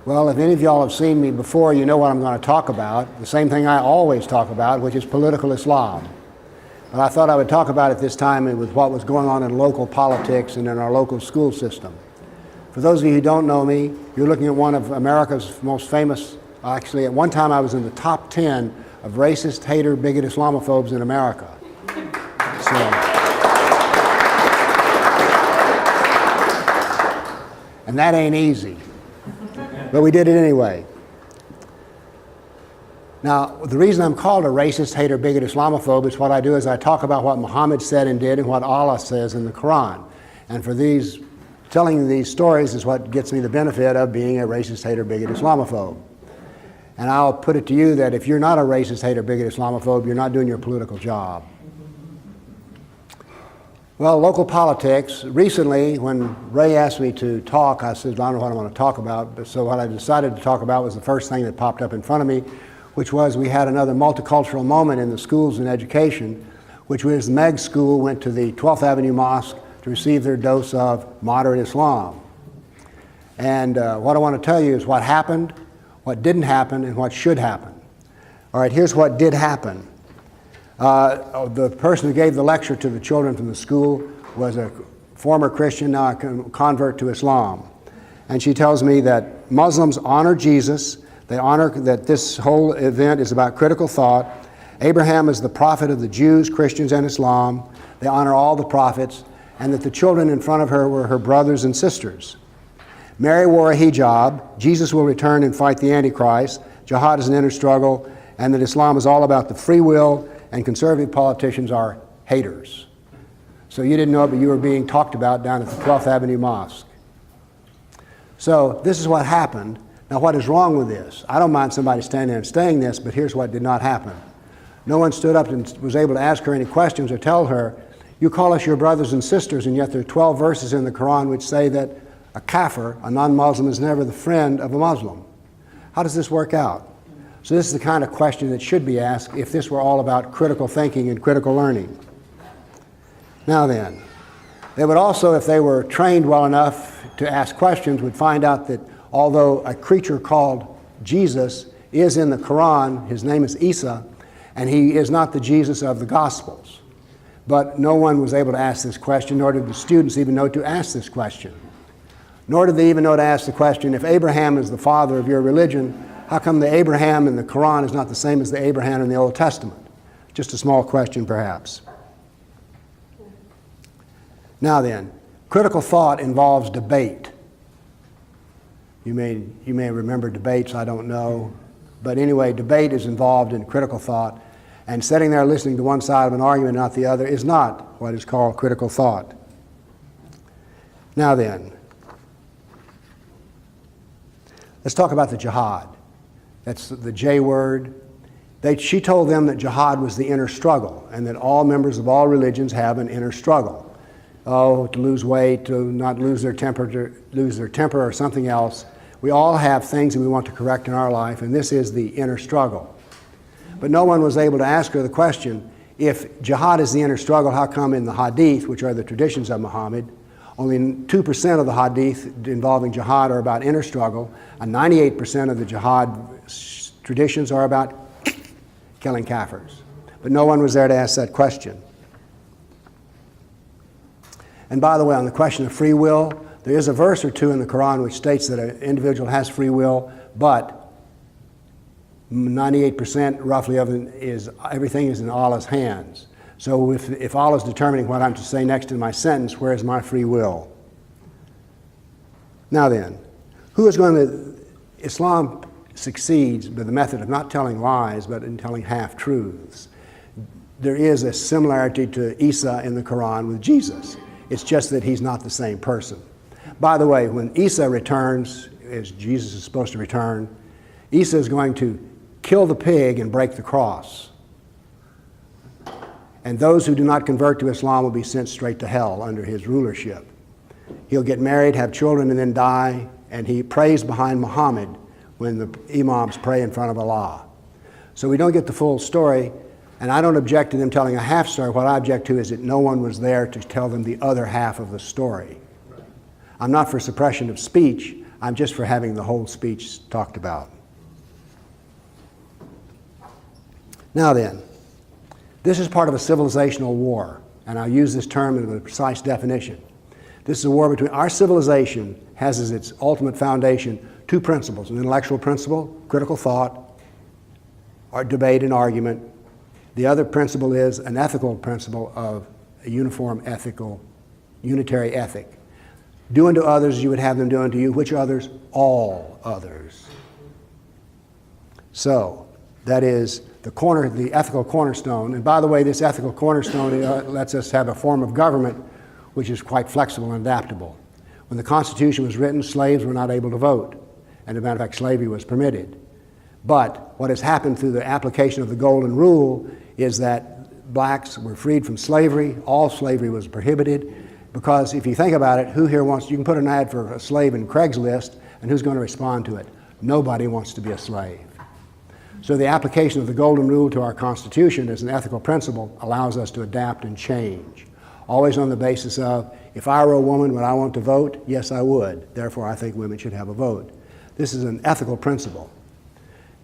Well, if any of y'all have seen me before, you know what I'm going to talk about. The same thing I always talk about, which is political Islam. But I thought I would talk about it this time with what was going on in local politics and in our local school system. For those of you who don't know me, you're looking at one of America's most famous, actually at one time I was in the top 10 of racist, hater, bigot Islamophobes in America. And that ain't easy. But we did it anyway. Now, the reason I'm called a racist, hater, bigot Islamophobe is what I do is I talk about what Muhammad said and did and what Allah says in the Quran. And for these, telling these stories is what gets me the benefit of being a racist, hater, bigot Islamophobe. And I'll put it to you that if you're not a racist, hater, bigot Islamophobe, you're not doing your political job. Well, local politics. Recently, when Ray asked me to talk, I said, I don't know what I want to talk about. So what I decided to talk about was the first thing that popped up in front of me, which was we had another multicultural moment in the schools and education, which was Meg's school went to the 12th Avenue Mosque to receive their dose of moderate Islam. And what I want to tell you is what happened, what didn't happen, and what should happen. All right, here's what did happen. The person who gave the lecture to the children from the school was a former Christian, now a convert to Islam. And she tells me that Muslims honor Jesus. They honor that this whole event is about critical thought. Abraham is the prophet of the Jews, Christians, and Islam. They honor all the prophets, and that the children in front of her were her brothers and sisters. Mary wore a hijab. Jesus will return and fight the Antichrist. Jihad is an inner struggle, and that Islam is all about the free will, and conservative politicians are haters. So you didn't know it, but you were being talked about down at the 12th Avenue Mosque. So this is what happened. Now what is wrong with this? I don't mind somebody standing there and saying this, but here's what did not happen. No one stood up and was able to ask her any questions or tell her, you call us your brothers and sisters, and yet there are 12 verses in the Quran which say that a kafir, a non-Muslim, is never the friend of a Muslim. How does this work out? So this is the kind of question that should be asked if this were all about critical thinking and critical learning. Now then, they would also, if they were trained well enough to ask questions, would find out that although a creature called Jesus is in the Quran, his name is Isa, and he is not the Jesus of the Gospels. But no one was able to ask this question, nor did the students even know to ask this question. Nor did they even know to ask the question, if Abraham is the father of your religion, how come the Abraham in the Quran is not the same as the Abraham in the Old Testament? Just a small question, perhaps. Now then, critical thought involves debate. You may remember debates, I don't know. But anyway, debate is involved in critical thought, and sitting there listening to one side of an argument and not the other is not what is called critical thought. Now then, let's talk about the jihad. That's the J word. She told them that jihad was the inner struggle, and that all members of all religions have an inner struggle. Oh, to lose weight, to not lose their temper, or something else. We all have things that we want to correct in our life, and this is the inner struggle. But no one was able to ask her the question, if jihad is the inner struggle, how come in the hadith, which are the traditions of Muhammad, only 2% of the hadith involving jihad are about inner struggle, and 98% of the jihad traditions are about killing kafirs. But no one was there to ask that question. And by the way, on the question of free will, there is a verse or two in the Quran which states that an individual has free will, but 98% roughly of it is, everything is in Allah's hands. So if Allah is determining what I'm to say next in my sentence, where is my free will? Now then, Islam succeeds with the method of not telling lies, but in telling half-truths. There is a similarity to Isa in the Quran with Jesus. It's just that he's not the same person. By the way, when Isa returns, as Jesus is supposed to return, Isa is going to kill the pig and break the cross. And those who do not convert to Islam will be sent straight to hell under his rulership. He'll get married, have children, and then die, and he prays behind Muhammad when the imams pray in front of Allah. So we don't get the full story, and I don't object to them telling a half story. What I object to is that no one was there to tell them the other half of the story. I'm not for suppression of speech. I'm just for having the whole speech talked about. Now then, this is part of a civilizational war, and I'll use this term in a precise definition. This is a war between our civilization has as its ultimate foundation two principles: an intellectual principle, critical thought, or debate and argument. The other principle is an ethical principle of a uniform ethical, unitary ethic. Do unto others as you would have them do unto you. Which others? All others. So, that is the ethical cornerstone. And by the way, this ethical cornerstone lets us have a form of government which is quite flexible and adaptable. When the Constitution was written, slaves were not able to vote. And as a matter of fact, slavery was permitted. But what has happened through the application of the Golden Rule is that blacks were freed from slavery. All slavery was prohibited. Because if you think about it, who here wants, you can put an ad for a slave in Craigslist, and who's going to respond to it? Nobody wants to be a slave. So the application of the Golden Rule to our Constitution as an ethical principle allows us to adapt and change. Always on the basis of, if I were a woman, would I want to vote? Yes, I would. Therefore, I think women should have a vote. This is an ethical principle.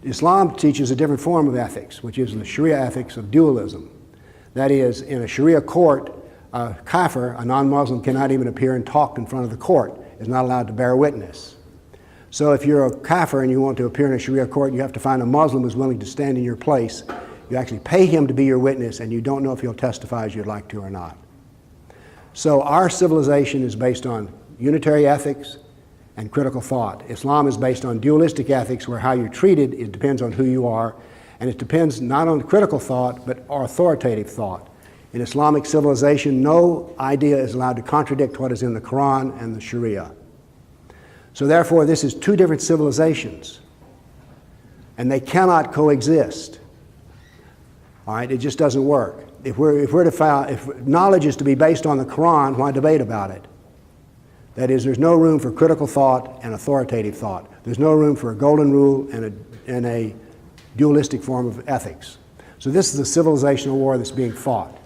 Islam teaches a different form of ethics, which is the Sharia ethics of dualism. That is, in a Sharia court, a kafir, a non-Muslim, cannot even appear and talk in front of the court, is not allowed to bear witness. So if you're a kafir and you want to appear in a Sharia court, you have to find a Muslim who's willing to stand in your place. You actually pay him to be your witness, and you don't know if he'll testify as you'd like to or not. So our civilization is based on unitary ethics and critical thought. Islam is based on dualistic ethics, where how you're treated, it depends on who you are, and it depends not on critical thought, but authoritative thought. In Islamic civilization, no idea is allowed to contradict what is in the Quran and the Sharia. So therefore, this is two different civilizations, and they cannot coexist. All right, it just doesn't work. If knowledge is to be based on the Quran, why debate about it? That is, there's no room for critical thought and authoritative thought. There's no room for a golden rule and a dualistic form of ethics. So this is a civilizational war that's being fought.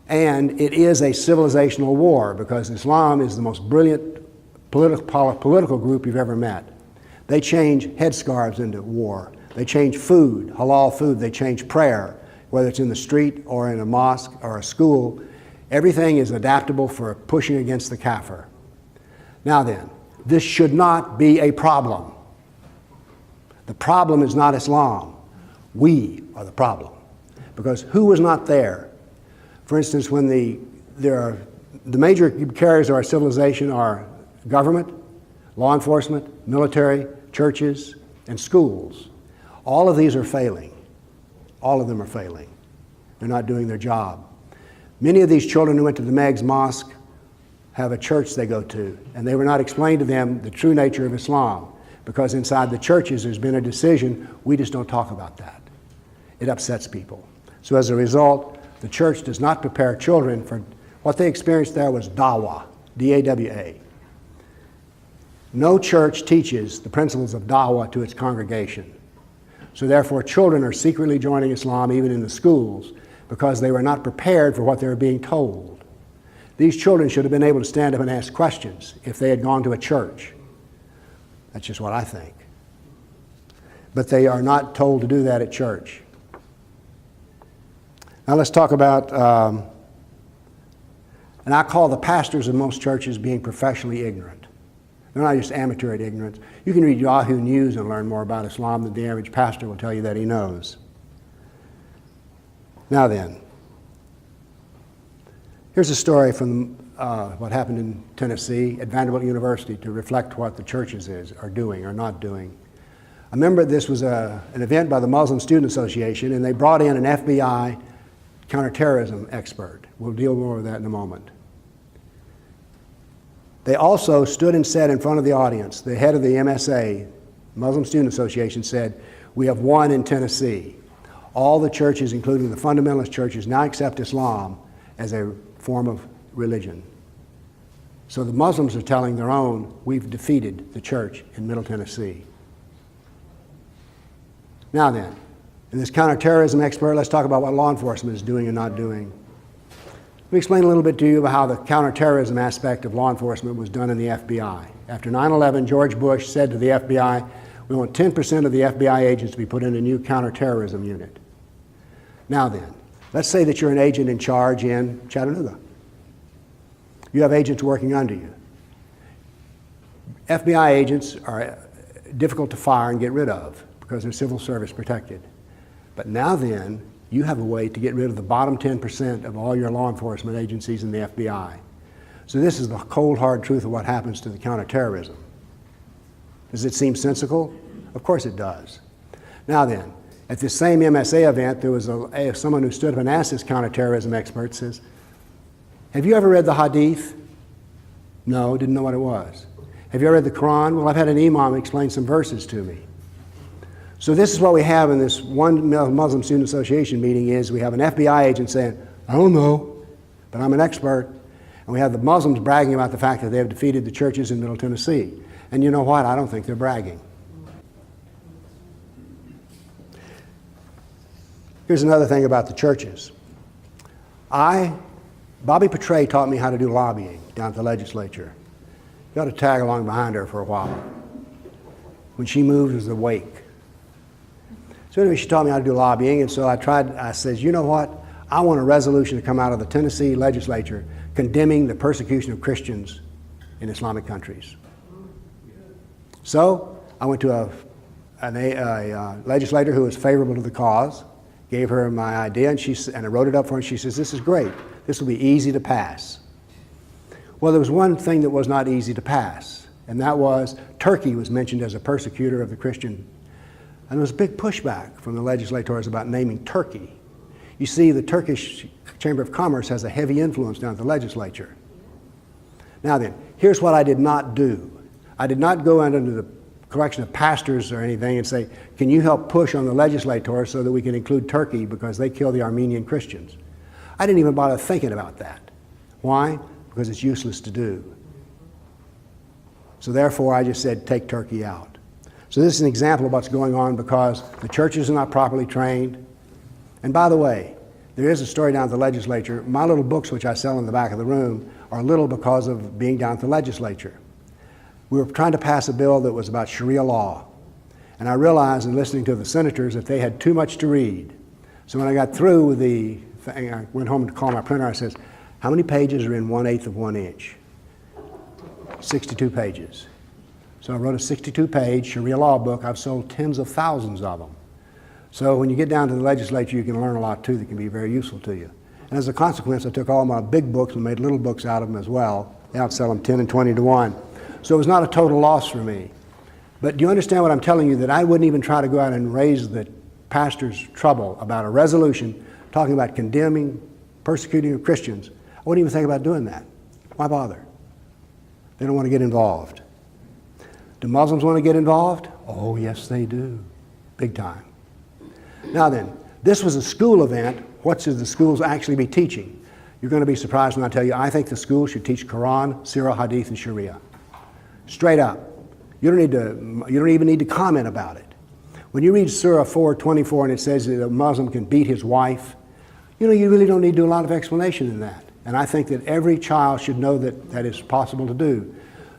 And it is a civilizational war because Islam is the most brilliant political group you've ever met. They change headscarves into war. They change food, halal food. They change prayer, whether it's in the street or in a mosque or a school. Everything is adaptable for pushing against the kafir. Now then, this should not be a problem. The problem is not Islam. We are the problem. Because who was not there? For instance, when the major carriers of our civilization are government, law enforcement, military, churches, and schools. All of these are failing. All of them are failing. They're not doing their job. Many of these children who went to the Meg's Mosque have a church they go to, and they were not explained to them the true nature of Islam, because inside the churches there's been a decision, we just don't talk about that. It upsets people. So as a result, the church does not prepare children for what they experienced there was dawah, D-A-W-A. No church teaches the principles of dawah to its congregation. So therefore, children are secretly joining Islam even in the schools because they were not prepared for what they were being told. These children should have been able to stand up and ask questions if they had gone to a church. That's just what I think. But they are not told to do that at church. Now let's talk about, and I call the pastors of most churches being professionally ignorant. They're not just amateur at ignorance. You can read Yahoo News and learn more about Islam than the average pastor will tell you that he knows. Now then, here's a story from what happened in Tennessee at Vanderbilt University to reflect what the churches are doing or not doing. I remember this was an event by the Muslim Student Association, and they brought in an FBI counterterrorism expert. We'll deal more with that in a moment. They also stood and said in front of the audience, the head of the MSA, Muslim Student Association, said, "We have won in Tennessee. All the churches, including the fundamentalist churches, now accept Islam as a form of religion." So the Muslims are telling their own, we've defeated the church in Middle Tennessee. Now then, in this counterterrorism expert, let's talk about what law enforcement is doing and not doing. Let me explain a little bit to you about how the counterterrorism aspect of law enforcement was done in the FBI. After 9/11, George Bush said to the FBI, we want 10% of the FBI agents to be put in a new counterterrorism unit. Now then, let's say that you're an agent in charge in Chattanooga. You have agents working under you. FBI agents are difficult to fire and get rid of because they're civil service protected. But now then, you have a way to get rid of the bottom 10% of all your law enforcement agencies in the FBI. So this is the cold, hard truth of what happens to the counterterrorism. Does it seem sensical? Of course it does. Now then, at this same MSA event, there was someone who stood up and asked this counterterrorism expert, says, have you ever read the Hadith? No, didn't know what it was. Have you ever read the Quran? Well, I've had an imam explain some verses to me. So this is what we have in this one Muslim Student Association meeting is we have an FBI agent saying, I don't know, but I'm an expert. And we have the Muslims bragging about the fact that they have defeated the churches in Middle Tennessee. And you know what? I don't think they're bragging. Here's another thing about the churches. Bobby Petray taught me how to do lobbying down at the legislature. You ought to tag along behind her for a while. When she moved, it was a wake. So anyway, she taught me how to do lobbying, and so I said, you know what? I want a resolution to come out of the Tennessee legislature condemning the persecution of Christians in Islamic countries. So I went to a legislator who was favorable to the cause, gave her my idea, and I wrote it up for her, and she says, this is great. This will be easy to pass. Well, there was one thing that was not easy to pass, and that was Turkey was mentioned as a persecutor of the Christian. And there was a big pushback from the legislators about naming Turkey. You see, the Turkish Chamber of Commerce has a heavy influence down at the legislature. Now then, here's what I did not do. I did not go under the collection of pastors or anything and say, can you help push on the legislators so that we can include Turkey because they kill the Armenian Christians? I didn't even bother thinking about that. Why? Because it's useless to do. So therefore, I just said, take Turkey out. So this is an example of what's going on because the churches are not properly trained. And by the way, there is a story down at the legislature. My little books, which I sell in the back of the room, are little because of being down at the legislature. We were trying to pass a bill that was about Sharia law. And I realized in listening to the senators that they had too much to read. So when I got through with the thing, I went home to call my printer. I says, how many pages are in 1/8 of 1 inch? 62 pages. So I wrote a 62-page Sharia law book. I've sold tens of thousands of them. So when you get down to the legislature, you can learn a lot too that can be very useful to you. And as a consequence, I took all my big books and made little books out of them as well. They outsell them 10 and 20 to 1. So it was not a total loss for me. But do you understand what I'm telling you? That I wouldn't even try to go out and raise the pastor's trouble about a resolution talking about condemning, persecuting of Christians. I wouldn't even think about doing that. Why bother? They don't want to get involved. Do Muslims want to get involved? Oh, yes, they do. Big time. Now then, this was a school event. What should the schools actually be teaching? You're going to be surprised when I tell you I think the school should teach Quran, Sirah, Hadith, and Sharia. Straight up. You don't even need to comment about it. When you read Surah 4:24 and it says that a Muslim can beat his wife, you really don't need to do a lot of explanation in that. And I think that every child should know that that is possible to do.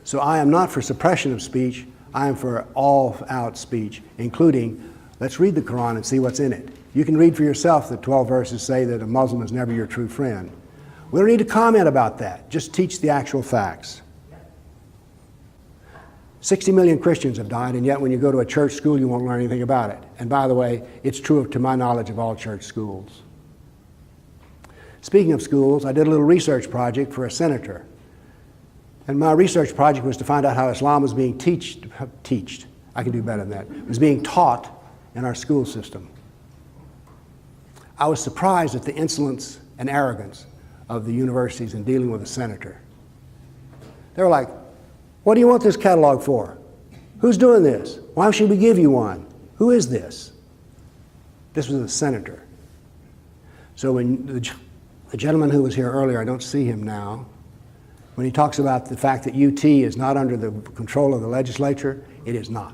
So I am not for suppression of speech. I am for all-out speech, including, let's read the Quran and see what's in it. You can read for yourself that 12 verses say that a Muslim is never your true friend. We don't need to comment about that. Just teach the actual facts. 60 million Christians have died, and yet when you go to a church school, you won't learn anything about it. And by the way, it's true to my knowledge of all church schools. Speaking of schools, I did a little research project for a senator. And my research project was to find out how Islam was being I can do better than that. It was being taught in our school system. I was surprised at the insolence and arrogance of the universities in dealing with a senator. They were like, what do you want this catalog for? Who's doing this? Why should we give you one? Who is this? This was a senator. So when the gentleman who was here earlier, I don't see him now, when he talks about the fact that UT is not under the control of the legislature, it is not.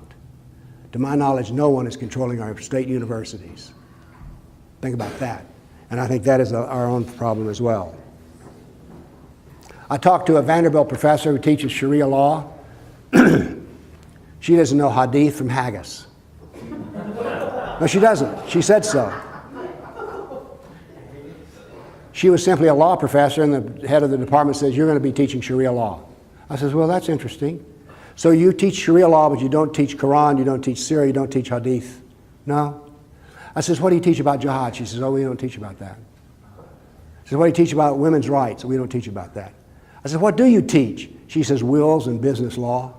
To my knowledge, no one is controlling our state universities. Think about that. And I think that is our own problem as well. I talked to a Vanderbilt professor who teaches Sharia law. She doesn't know hadith from haggis. No, she doesn't. She said so. She was simply a law professor, and the head of the department says, you're going to be teaching Sharia law. I says, well, that's interesting. So you teach Sharia law, but you don't teach Quran, you don't teach Sirah, you don't teach hadith? No. I says, what do you teach about jihad? She says, oh, we don't teach about that. I says, what do you teach about women's rights? We don't teach about that. I said, what do you teach? She says, wills and business law.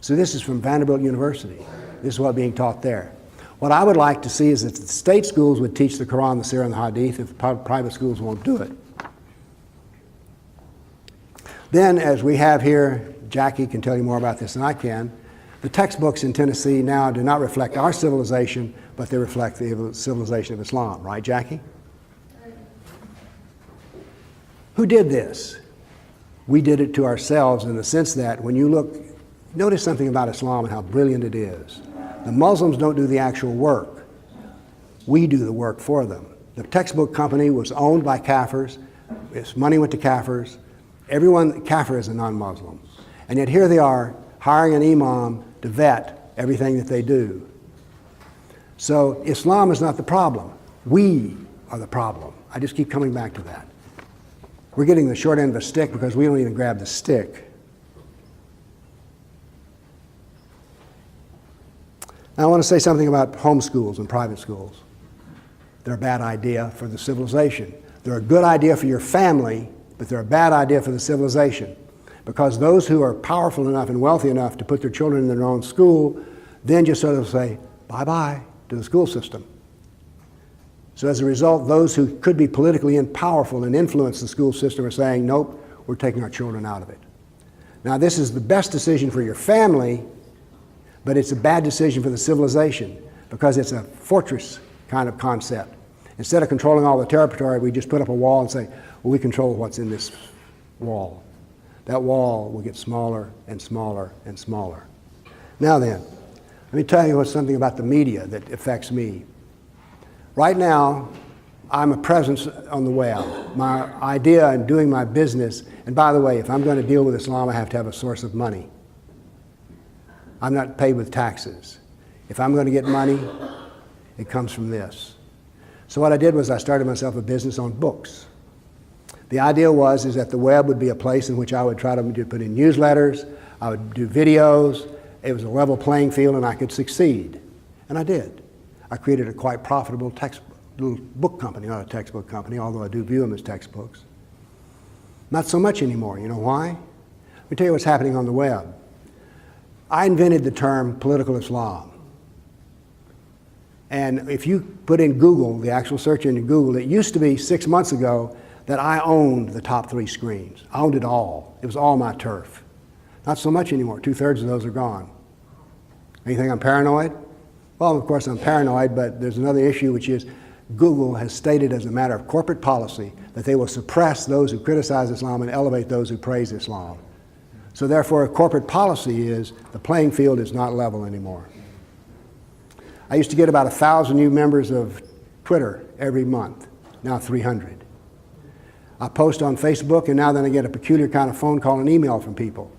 So this is from Vanderbilt University. This is what's being taught there. What I would like to see is that the state schools would teach the Quran, the Sirah, and the Hadith if private schools won't do it. Then, as we have here, Jackie can tell you more about this than I can, the textbooks in Tennessee now do not reflect our civilization, but they reflect the civilization of Islam. Right, Jackie? Who did this? We did it to ourselves in the sense that when you look, notice something about Islam and how brilliant it is. The Muslims don't do the actual work. We do the work for them. The textbook company was owned by Kafirs. Its money went to Kafirs. Everyone, Kafir is a non-Muslim. And yet here they are hiring an imam to vet everything that they do. So Islam is not the problem. We are the problem. I just keep coming back to that. We're getting the short end of a stick because we don't even grab the stick. Now, I want to say something about homeschools and private schools. They're a bad idea for the civilization. They're a good idea for your family, but they're a bad idea for the civilization. Because those who are powerful enough and wealthy enough to put their children in their own school, then just sort of say, bye-bye to the school system. So as a result, those who could be politically powerful and influence the school system are saying, nope, we're taking our children out of it. Now, this is the best decision for your family, but it's a bad decision for the civilization because it's a fortress kind of concept. Instead of controlling all the territory, we just put up a wall and say, well, we control what's in this wall. That wall will get smaller and smaller and smaller. Now then, let me tell you something about the media that affects me. Right now, I'm a presence on the web. My idea in doing my business, and by the way, if I'm going to deal with Islam, I have to have a source of money. I'm not paid with taxes. If I'm going to get money, it comes from this. So what I did was I started myself a business on books. The idea is that the web would be a place in which I would try to put in newsletters, I would do videos, it was a level playing field and I could succeed. And I did. I created a quite profitable little book company, not a textbook company, although I do view them as textbooks. Not so much anymore. You know why? Let me tell you what's happening on the web. I invented the term political Islam. And if you put in Google, the actual search engine Google, it used to be 6 months ago that I owned the top 3 screens. I owned it all. It was all my turf. Not so much anymore. 2/3 of those are gone. Anything I'm paranoid? Well, of course I'm paranoid, but there's another issue, which is Google has stated as a matter of corporate policy that they will suppress those who criticize Islam and elevate those who praise Islam. So therefore, corporate policy is the playing field is not level anymore. I used to get about 1,000 new members of Twitter every month, now 300. I post on Facebook, and now then I get a peculiar kind of phone call and email from people.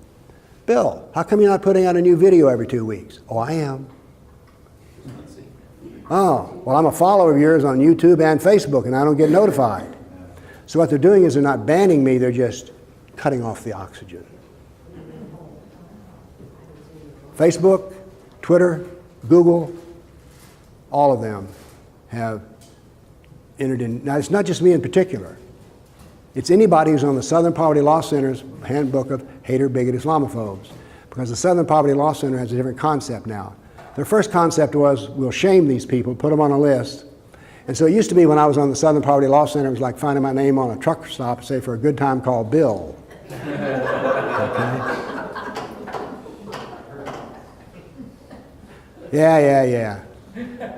Bill, how come you're not putting out a new video every 2 weeks? Oh, I am. Oh, well, I'm a follower of yours on YouTube and Facebook, and I don't get notified. So what they're doing is they're not banning me, they're just cutting off the oxygen. Facebook, Twitter, Google, all of them have entered in. Now, it's not just me in particular. It's anybody who's on the Southern Poverty Law Center's handbook of hater, bigot, Islamophobes. Because the Southern Poverty Law Center has a different concept now. Their first concept was, we'll shame these people, put them on a list. And so it used to be when I was on the Southern Poverty Law Center, it was like finding my name on a truck stop and say, for a good time, call Bill. Okay? Yeah.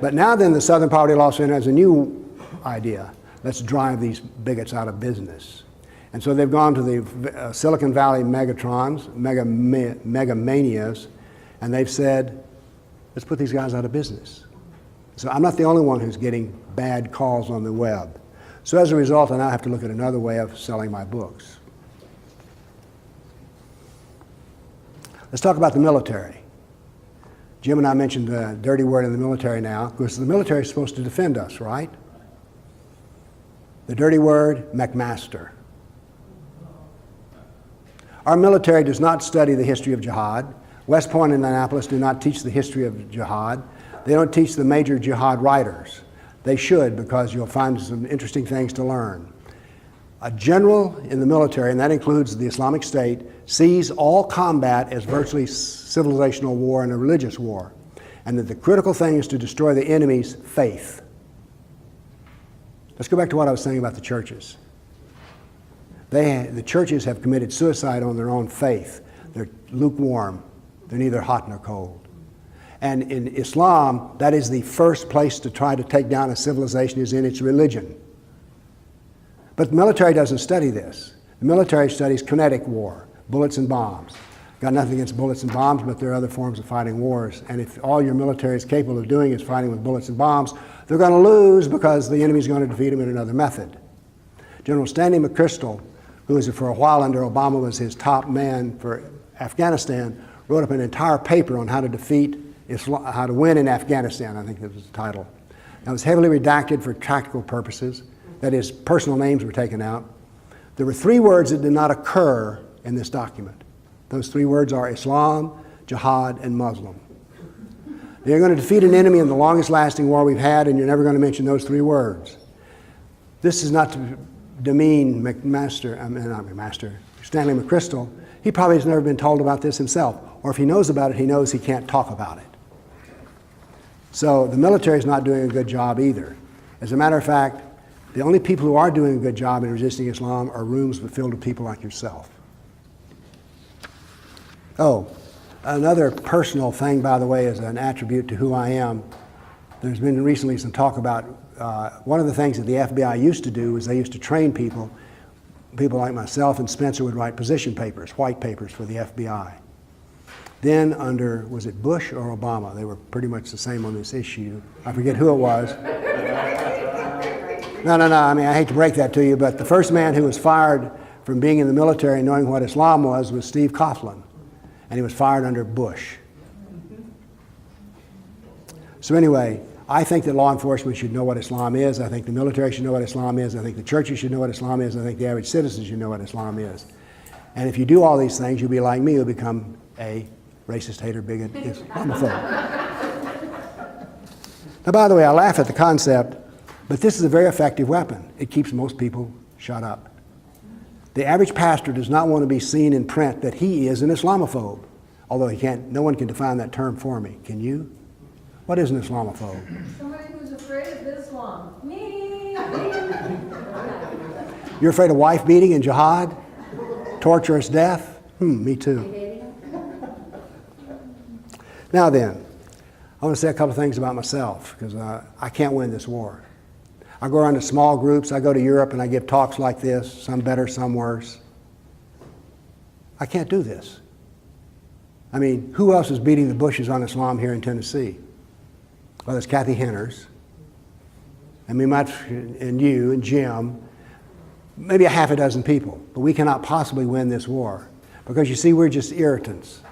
But now then the Southern Poverty Law Center has a new idea. Let's drive these bigots out of business. And so they've gone to the Silicon Valley megatrons, megamanias, and they've said, let's put these guys out of business. So I'm not the only one who's getting bad calls on the web. So as a result, I now have to look at another way of selling my books. Let's talk about the military. Jim and I mentioned the dirty word in the military now, because the military is supposed to defend us, right? The dirty word, McMaster. Our military does not study the history of jihad. West Point and Annapolis do not teach the history of jihad. They don't teach the major jihad writers. They should, because you'll find some interesting things to learn. A general in the military, and that includes the Islamic State, sees all combat as virtually civilizational war and a religious war, and that the critical thing is to destroy the enemy's faith. Let's go back to what I was saying about the churches. The churches have committed suicide on their own faith. They're lukewarm. They're neither hot nor cold. And in Islam, that is the first place to try to take down a civilization, is in its religion. But the military doesn't study this. The military studies kinetic war, bullets and bombs. Got nothing against bullets and bombs, but there are other forms of fighting wars. And if all your military is capable of doing is fighting with bullets and bombs, they're going to lose because the enemy's going to defeat them in another method. General Stanley McChrystal, who was for a while under Obama was his top man for Afghanistan, wrote up an entire paper on how to defeat Islam, how to win in Afghanistan, I think that was the title. Now, it was heavily redacted for tactical purposes. That is, personal names were taken out. There were 3 words that did not occur in this document. Those 3 words are Islam, jihad, and Muslim. You're going to defeat an enemy in the longest lasting war we've had, and you're never going to mention those 3 words. This is not to demean Stanley McChrystal. He probably has never been told about this himself. Or if he knows about it, he knows he can't talk about it. So the military is not doing a good job either. As a matter of fact, the only people who are doing a good job in resisting Islam are rooms filled with people like yourself. Oh, another personal thing, by the way, is an attribute to who I am. There's been recently some talk about one of the things that the FBI used to do is they used to train people like myself and Spencer would write position papers, white papers for the FBI. Then under, was it Bush or Obama? They were pretty much the same on this issue. I forget who it was. No, I mean, I hate to break that to you, but the first man who was fired from being in the military and knowing what Islam was Steve Coughlin. And he was fired under Bush. So anyway, I think that law enforcement should know what Islam is. I think the military should know what Islam is. I think the churches should know what Islam is. I think the average citizen should know what Islam is. And if you do all these things, you'll be like me. You'll become a racist, hater, bigot, Islamophobe. Now, by the way, I laugh at the concept, but this is a very effective weapon. It keeps most people shut up. The average pastor does not want to be seen in print that he is an Islamophobe, although no one can define that term for me. Can you? What is an Islamophobe? Somebody who's afraid of Islam. Me! You're afraid of wife beating and jihad? Torturous death? Me too. Now then, I want to say a couple things about myself, because I can't win this war. I go around to small groups. I go to Europe and I give talks like this, some better, some worse. I can't do this. I mean, who else is beating the bushes on Islam here in Tennessee? Well, there's Kathy Henners, and you and Jim, maybe a half a dozen people. But we cannot possibly win this war because, you see, we're just irritants.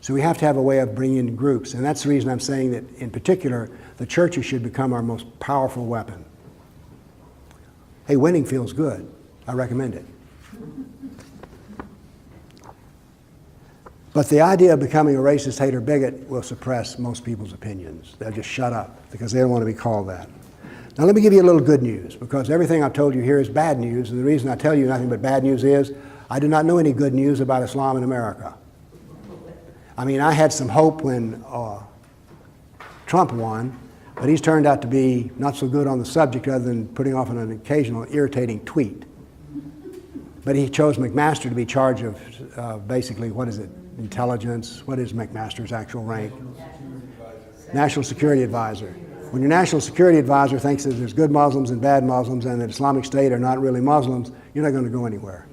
So we have to have a way of bringing in groups, and that's the reason I'm saying that, in particular, the churches should become our most powerful weapon. Hey, winning feels good. I recommend it. But the idea of becoming a racist, hater, bigot will suppress most people's opinions. They'll just shut up because they don't want to be called that. Now let me give you a little good news, because everything I've told you here is bad news, and the reason I tell you nothing but bad news is I do not know any good news about Islam in America. I mean, I had some hope when Trump won, but he's turned out to be not so good on the subject other than putting off an occasional irritating tweet. But he chose McMaster to be charge of basically, what is it, intelligence? What is McMaster's actual rank? National Security Advisor. When your National Security Advisor thinks that there's good Muslims and bad Muslims and that Islamic State are not really Muslims, you're not going to go anywhere.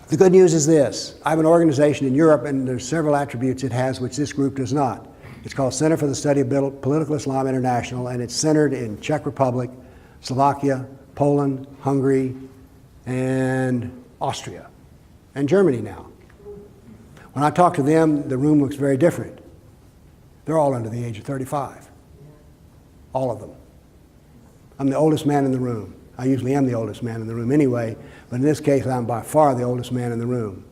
The good news is this. I have an organization in Europe, and there's several attributes it has which this group does not. It's called Center for the Study of Political Islam International, and it's centered in Czech Republic, Slovakia, Poland, Hungary, and Austria, and Germany now. When I talk to them, the room looks very different. They're all under the age of 35. All of them. I'm the oldest man in the room. I usually am the oldest man in the room anyway, but in this case, I'm by far the oldest man in the room.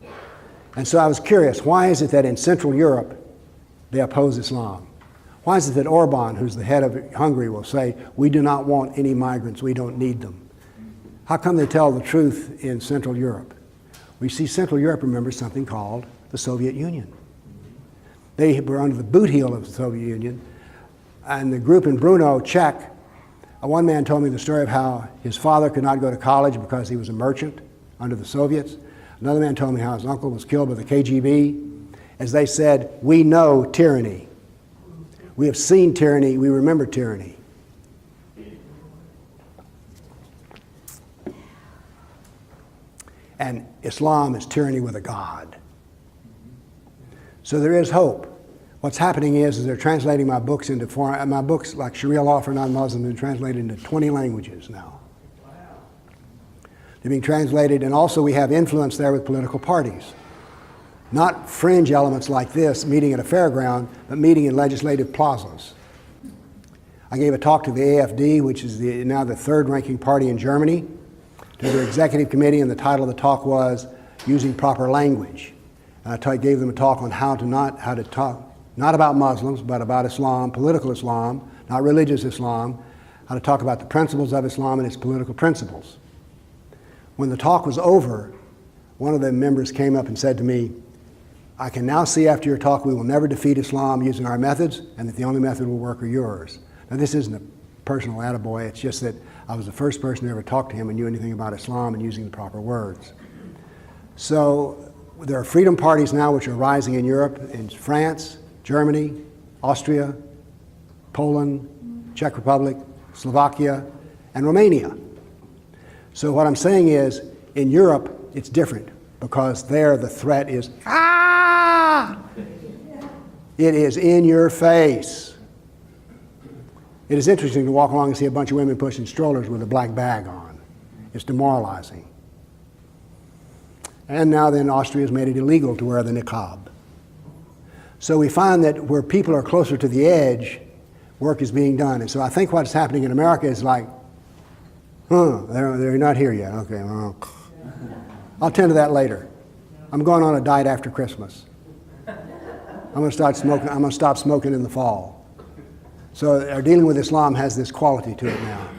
And so I was curious, why is it that in Central Europe, they oppose Islam? Why is it that Orban, who's the head of Hungary, will say, we do not want any migrants, we don't need them? How come they tell the truth in Central Europe? We see Central Europe remembers something called the Soviet Union. They were under the boot heel of the Soviet Union, and the group in Brno, Czech, one man told me the story of how his father could not go to college because he was a merchant under the Soviets. Another man told me how his uncle was killed by the KGB. As they said, we know tyranny. We have seen tyranny, we remember tyranny. And Islam is tyranny with a God. So there is hope. What's happening is they're translating my books into foreign, my books like Sharia Law for Non-Muslims have been translated into 20 languages now. They're being translated, and also we have influence there with political parties. Not fringe elements like this, meeting at a fairground, but meeting in legislative plazas. I gave a talk to the AfD, which is now the third-ranking party in Germany, to their executive committee, and the title of the talk was Using Proper Language. And I gave them a talk on how to talk, not about Muslims, but about Islam, political Islam, not religious Islam, how to talk about the principles of Islam and its political principles. When the talk was over, one of the members came up and said to me, I can now see after your talk we will never defeat Islam using our methods, and that the only method will work are yours. Now this isn't a personal attaboy, it's just that I was the first person to ever talk to him and knew anything about Islam and using the proper words. So there are freedom parties now which are rising in Europe, in France, Germany, Austria, Poland, Czech Republic, Slovakia, and Romania. So what I'm saying is, in Europe, it's different, because there the threat is, ah! It is in your face. It is interesting to walk along and see a bunch of women pushing strollers with a black bag on. It's demoralizing. And now then Austria has made it illegal to wear the niqab. So we find that where people are closer to the edge, work is being done. And so I think what's happening in America is like, they're not here yet. Okay, well, I'll tend to that later. I'm going on a diet after Christmas. I'm going to start smoking. I'm going to stop smoking in the fall. So our dealing with Islam has this quality to it now.